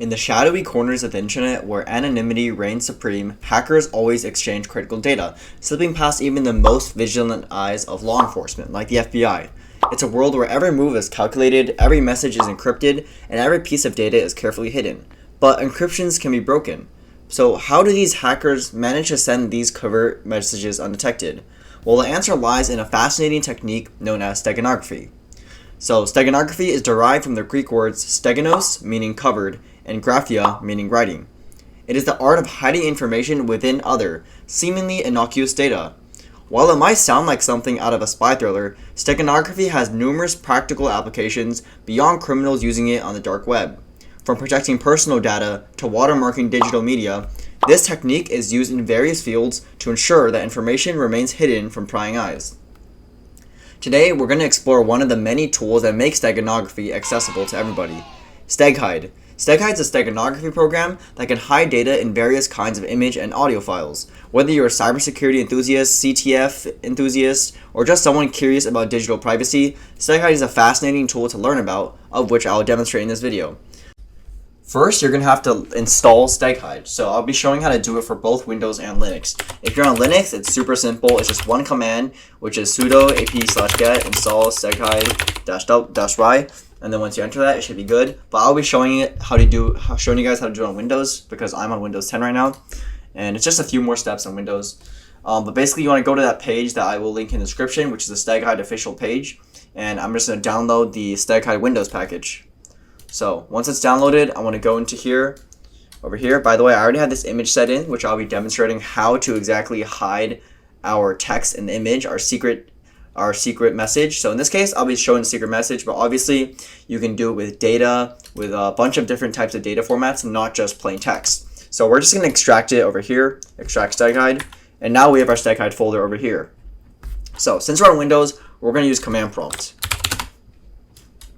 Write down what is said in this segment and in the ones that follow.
In the shadowy corners of the internet where anonymity reigns supreme, hackers always exchange critical data, slipping past even the most vigilant eyes of law enforcement, like the FBI. It's a world where every move is calculated, every message is encrypted, and every piece of data is carefully hidden. But encryptions can be broken. So how do these hackers manage to send these covert messages undetected? Well, the answer lies in a fascinating technique known as steganography. So steganography is derived from the Greek words steganos, meaning covered, and graphia, meaning writing. It is the art of hiding information within other, seemingly innocuous data. While it might sound like something out of a spy thriller, steganography has numerous practical applications beyond criminals using it on the dark web. From protecting personal data to watermarking digital media, this technique is used in various fields to ensure that information remains hidden from prying eyes. Today, we're going to explore one of the many tools that make steganography accessible to everybody, Steghide. Steghide is a steganography program that can hide data in various kinds of image and audio files. Whether you're a cybersecurity enthusiast, CTF enthusiast, or just someone curious about digital privacy, Steghide is a fascinating tool to learn about, of which I'll demonstrate in this video. First, you're going to have to install Steghide. So I'll be showing how to do it for both Windows and Linux. If you're on Linux, it's super simple. It's just one command, which is sudo apt-get install steghide-y. And then once you enter that, it should be good. But I'll be showing you guys how to do it on Windows because I'm on Windows 10 right now. And it's just a few more steps on Windows. But basically, you want to go to that page that I will link in the description, which is the Steghide official page. And I'm just going to download the Steghide Windows package. So once it's downloaded, I want to go into here, over here. By the way, I already have this image set in, which I'll be demonstrating how to exactly hide our text in the image, our secret message. So in this case, I'll be showing the secret message, but obviously you can do it with data, with a bunch of different types of data formats, not just plain text. So we're just going to extract it over here, extract Steghide, and now we have our Steghide folder over here. So since we're on Windows, we're going to use command prompt.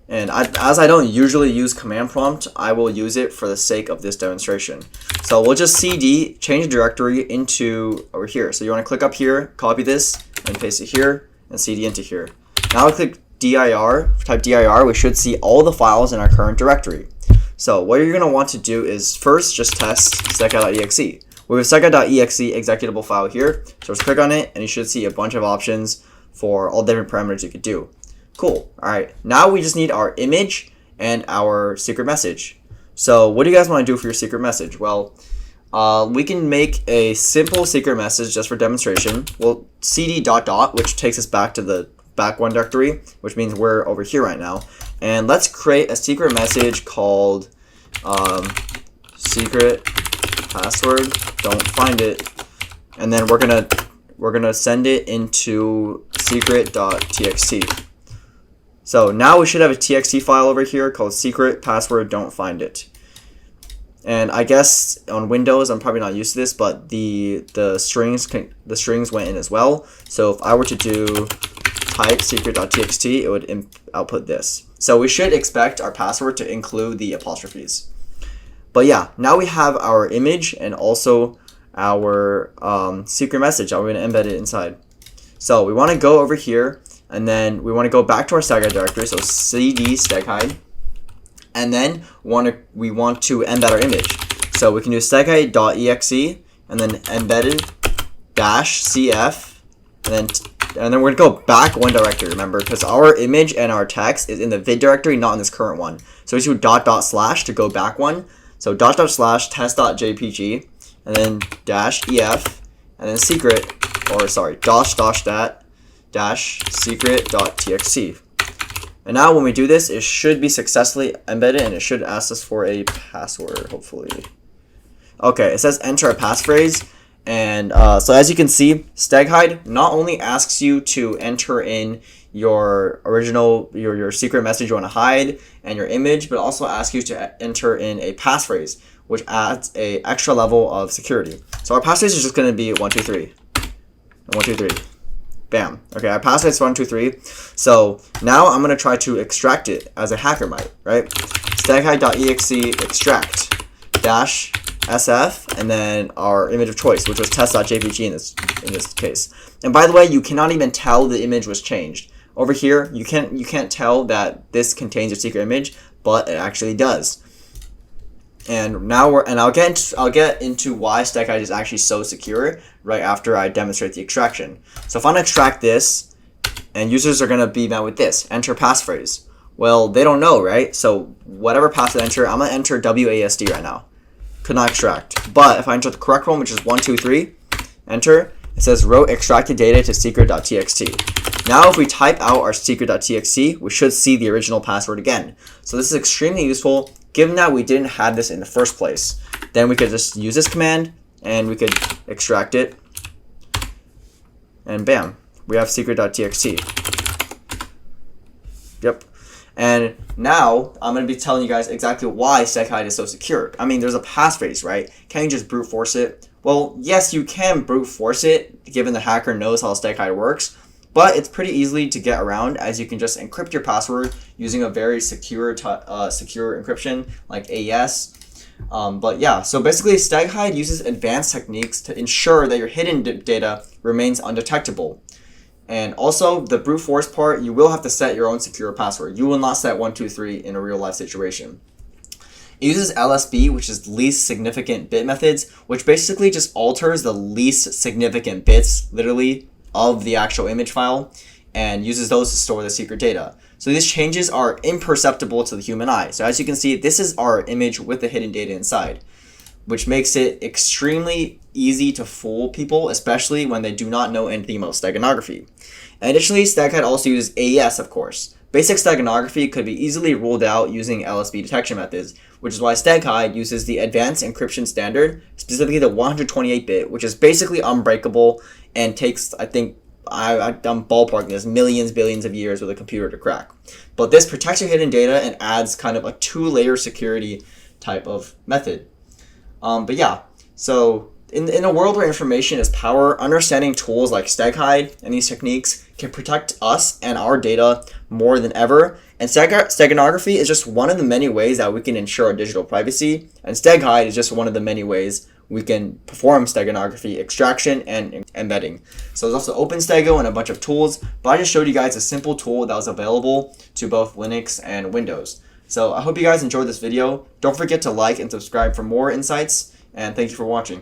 And as I don't usually use command prompt, I will use it for the sake of this demonstration. So we'll just cd, change the directory into over here. So you want to click up here, copy this, and paste it here, and cd into here. Now we click dir, type dir, we should see all the files in our current directory. So what you're going to want to do is first just test steghide.exe. We have steghide.exe executable file here. So just click on it, and you should see a bunch of options for all different parameters you could do. Cool. Alright, now we just need our image and our secret message. So what do you guys want to do for your secret message? Well, we can make a simple secret message just for demonstration. We'll cd ... which takes us back to the back one directory, which means we're over here right now. And let's create a secret message called secret password, don't find it. And then we're gonna send it into secret.txt. So now we should have a txt file over here called secret password don't find it. And I guess on Windows I'm probably not used to this, but the strings went in as well. So if I were to do type secret.txt, it would output this. So we should expect our password to include the apostrophes. But yeah, now we have our image and also our secret message. I'm going to embed it inside. So we want to go over here. And then we want to go back to our Steghide directory, so cd steghide, and then we want to embed our image. So we can do steghide.exe, and then embedded -cf, and then we're gonna go back one directory. Remember, because our image and our text is in the vid directory, not in this current one. So we do // to go back one. So // test.jpg, and then -ef, and then secret, or sorry, --dat. -secret.txt. And now when we do this, it should be successfully embedded and it should ask us for a password, hopefully. Okay, it says enter a passphrase. And so as you can see, Steghide not only asks you to enter in your original, your secret message you want to hide and your image, but also asks you to enter in a passphrase, which adds a extra level of security. So our passphrase is just going to be 123. 123. Bam. Okay, our password is 123. So now I'm going to try to extract it as a hacker might, right? Steghide.exe extract -sf, and then our image of choice, which was test.jpg in this case. And by the way, you cannot even tell the image was changed. Over here, you can't tell that this contains your secret image, but it actually does. And now I'll get into why Steghide is actually so secure right after I demonstrate the extraction. So if I extract this, and users are gonna be met with this: enter passphrase. Well, they don't know, right? So whatever password I enter, I'm gonna enter WASD right now. Could not extract. But if I enter the correct one, which is 123, enter, it says wrote extracted data to secret.txt. Now if we type out our secret.txt, we should see the original password again. So this is extremely useful, given that we didn't have this in the first place. Then we could just use this command, and we could extract it, and bam, we have secret.txt. Yep. And now I'm going to be telling you guys exactly why Steghide is so secure. I mean, there's a passphrase, right? Can you just brute force it? Well, yes, you can brute force it, given the hacker knows how Steghide works, but it's pretty easily to get around, as you can just encrypt your password using a very secure encryption like AES. But yeah, so basically Steghide uses advanced techniques to ensure that your hidden data remains undetectable. And also, the brute force part, you will have to set your own secure password. You will not set 123 in a real life situation. It uses LSB, which is least significant bit methods, which basically just alters the least significant bits, literally, of the actual image file, and uses those to store the secret data. So these changes are imperceptible to the human eye. So as you can see, this is our image with the hidden data inside, which makes it extremely easy to fool people, especially when they do not know anything about steganography. And additionally, Steghide also uses AES, of course. Basic steganography could be easily ruled out using LSB detection methods, which is why Steghide uses the advanced encryption standard, specifically the 128-bit, which is basically unbreakable and takes, I think, I'm ballparking this, millions, billions of years with a computer to crack. But this protects your hidden data and adds kind of a two-layer security type of method. But yeah, so in a world where information is power, understanding tools like Steghide and these techniques can protect us and our data more than ever. And steganography is just one of the many ways that we can ensure our digital privacy. And Steghide is just one of the many ways we can perform steganography, extraction, and embedding. So there's also OpenStego and a bunch of tools, but I just showed you guys a simple tool that was available to both Linux and Windows. So I hope you guys enjoyed this video. Don't forget to like and subscribe for more insights, and thank you for watching.